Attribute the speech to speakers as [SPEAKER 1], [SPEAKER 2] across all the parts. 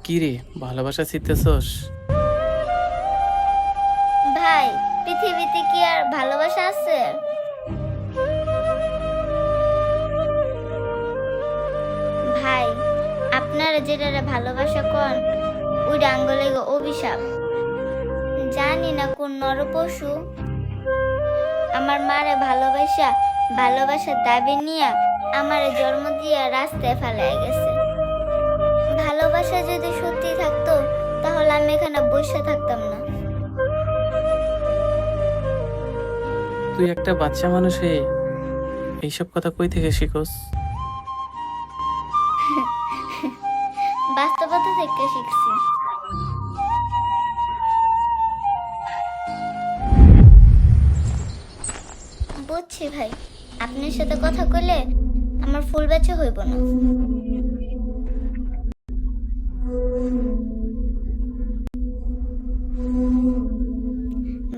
[SPEAKER 1] কি রে, ভালোবাসা শিখতেছস?
[SPEAKER 2] ভাই, পৃথিবীতে কি আর ভালোবাসা আছে? ভাই, আপনারা যেটারে ভালোবাসা কন ওই ডাঙ্গলে অভিশাপ। জানি না কোন নরপশু আমার মারে ভালোবাসার দাবি নিয়ে আমারে জন্ম দিয়ে রাস্তায় ফেলায় গেছে। ভালোবাসা যদি সত্যি থাকতো তাহলে আমি এখানে বসে থাকতাম না।
[SPEAKER 1] তুই একটা বাচ্চা মানুষ হয়ে এইসব কথা কই থেকে শিখস?
[SPEAKER 2] বাস্তবতা থেকে শিখছি। বুঝছি ভাই, আপনার সাথে কথা কইলে আমার ফুল বেচা হইব না।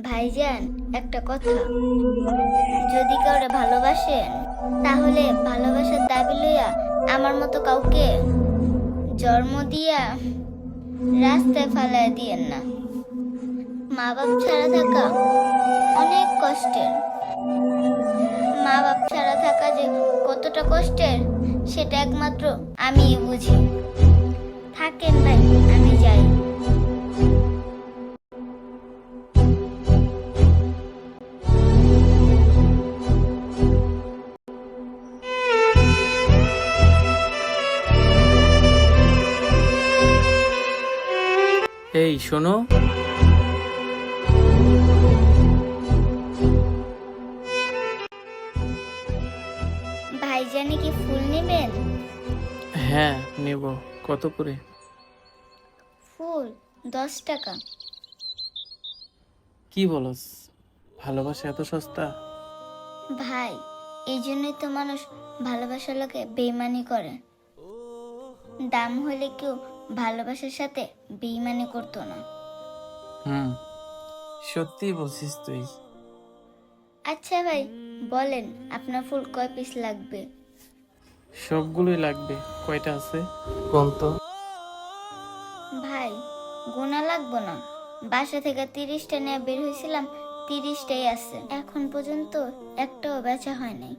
[SPEAKER 2] ভাইজান, একটা কথা, যদি কাউরে ভালোবাসেন তাহলে ভালোবাসার দাবি লইয়া আমার মতো কাউকে জন্ম দিয়া রাস্তায় ফালায় দিয়েন না। মা বাপ ছাড়া থাকা অনেক কষ্টের। মা বাপ ছাড়া থাকা যে কতটা কষ্টের সেটা একমাত্র আমিই বুঝি। থাকেন ভাই, আমি যাই।
[SPEAKER 1] এই শোনো,
[SPEAKER 2] ভাইজানি কি ফুল নেবেন?
[SPEAKER 1] হ্যাঁ নেব। কত করে?
[SPEAKER 2] ফুল 10 টাকা।
[SPEAKER 1] কি বলস, ভালোবাসা এত সস্তা?
[SPEAKER 2] ভাই, এই জন্যই তো মানুষ ভালোবাসার লোকে বেইমানি করে। দাম হলে কেউ ভালোবাসার সাথে বেইমানি করতো না।
[SPEAKER 1] হুম, সত্যি বলছিস তুই।
[SPEAKER 2] আচ্ছা ভাই, বলেন আপনার ফুল কয় পিস লাগবে?
[SPEAKER 1] সবগুলোই লাগবে। কয়টা আছে বল তো?
[SPEAKER 2] ভাই, গোনা লাগবো না। বাসা থেকে 30টা নিয়ে বের হয়েছিলাম, 30টাই আছে। এখন পর্যন্ত একটাও বেচা হয় নাই।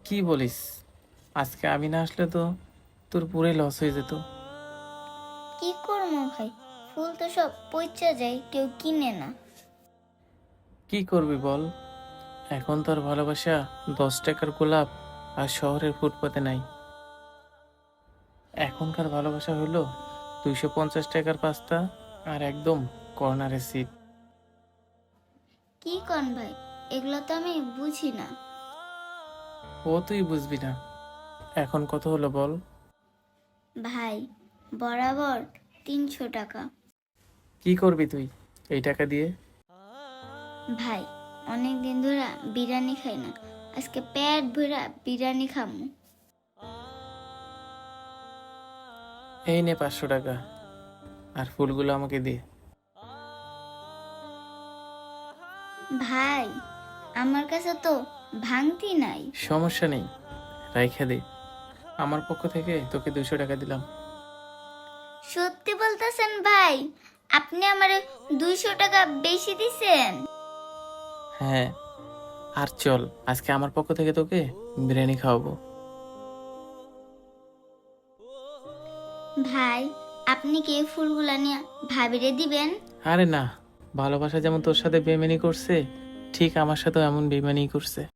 [SPEAKER 1] কি বলিস, আজকে আমি না আসলে তো তোর পুরোই লস হয়ে যেত।
[SPEAKER 2] কি করবো ভাই, ফুল তো সব পচা যায়, কেউ কিনে না।
[SPEAKER 1] কি করবি বল, এখন তোর ভালোবাসা 10 টাকার গোলাপ আর শহরের ফুটপাতে নাই। এখনকার ভালোবাসা হলো 250 টাকার পাস্তা আর একদম কর্নারের সিট।
[SPEAKER 2] কি কন ভাই, এগুলো তো আমি বুঝি না।
[SPEAKER 1] ও তুই বুঝবি না। এখন কত হলো বল?
[SPEAKER 2] ভাই, বরাবর 300 টাকা।
[SPEAKER 1] কি করবি তুই এই টাকা দিয়ে?
[SPEAKER 2] ভাই, অনেক দিন ধরে বিরিয়ানি খাই না, আজকে পেট ভরা বিরিয়ানি খামু।
[SPEAKER 1] এই নে 500 টাকা, আর ফুলগুলো আমাকে দে।
[SPEAKER 2] ভাই, আমার কাছে তো ভাঙতি নাই।
[SPEAKER 1] সমস্যা নেই, রাইখা দে। আমার পক্ষ থেকে তোকে 200 টাকা দিলাম।
[SPEAKER 2] সত্যি বলতেছেন ভাই? আপনি আমারে 200 টাকা বেশি দিছেন?
[SPEAKER 1] হ্যাঁ, আর চল আজকে আমার পক্ষ থেকে তোকে বিরিয়ানি খাওয়াবো।
[SPEAKER 2] ভাই, আপনি কি এই ফুলগুলা নিয়ে ভাবিরে দিবেন?
[SPEAKER 1] আরে না, ভালোবাসা যেমন তোর সাথে বেইমানি করছে ঠিক আমার সাথেও এমন বেইমানি করছে।